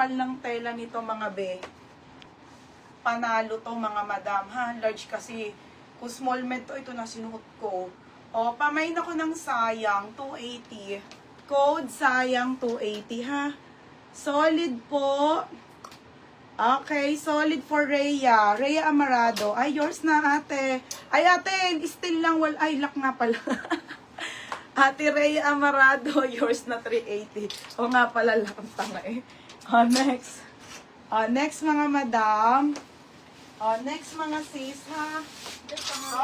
mahal ng tela nito mga be. Panalo to mga madam ha. Large kasi. Kung small med to, ito na sinuot ko. O, pamain ako ng sayang, 280. Code sayang 280 ha. Solid po. Okay, solid for Rhea. Rhea Amarado. Ay, yours na ate. Ay ate, still lang. Ay, lock nga pala. Ate Rhea Amarado, yours na 380. O nga pala lang, tanga eh. Next. Next mga madam. Next mga sis ha.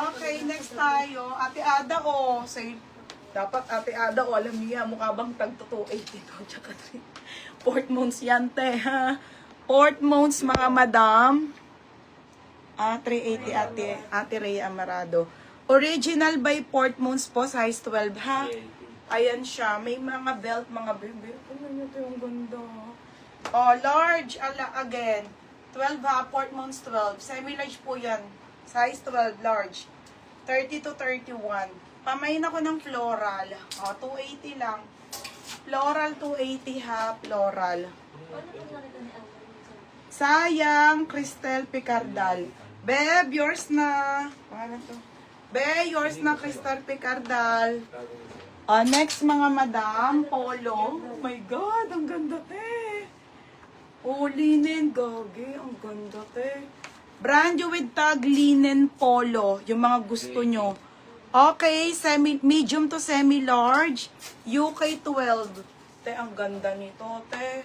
Okay, next tayo. Ate Ada Say, dapat Ate Ada alam niya, mukha bang tagto 280 to. Tsaka 3. Port Mons yan te ha. Port Mons mga madam. 380 Ate Rhea Amarado. Original by Port Mons po, size 12 ha. Ayan siya. May mga belt, mga bebe. Ano nyo ito yung ganda? Large, again. 12 ha, Port Mons 12. Semi-large po yan. Size 12, large. 30 to 31. Pamain ako ng floral. 280 lang. Floral 280 ha, floral. Sayang, Cristel Picardal. Beb, yours na. Pangalan to. Be, yours na, Cristel Picardal. Next mga madam, polo. Oh my God, ang ganda te. Linen, gagi. Ang ganda te. Brand new with tag, linen polo. Yung mga gusto nyo. Okay, medium to semi-large. UK 12. Te, ang ganda nito, te.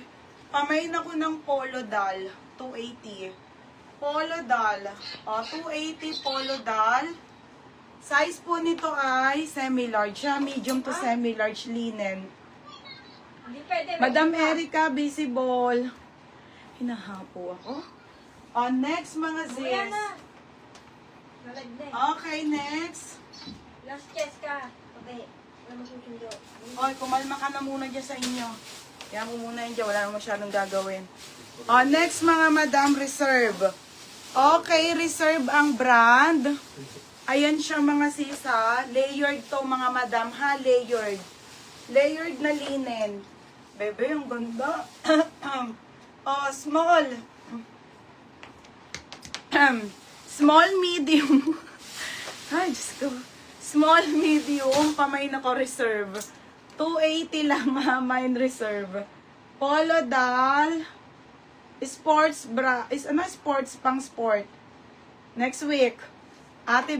Pamain ako ng polo dal. 280. Polo dal. 280 polo dal. Size po nito ay semi-large. Medium to semi-large linen. Madam Erica, visible. Hinahapo ako. Next mga sis. Okay, next. Last chest ka. Okay. Wala masusundo. Kumalma ka na muna dyan sa inyo. Kaya mo muna yun dyan. Wala naman masyadong gagawin. Next mga madam, Reserve. Okay, Reserve ang brand. Ayan siya mga sisa. Layered to mga madam ha. Layered. Layered na linen. Bebe, ang ganda. Small. Small, medium. Ay, Diyos ko. Small, medium. Pamain ako Reserve. 280 lang ha. Mine Reserve. Polo dal. Sports bra. Sports pang sport. Next week. Ate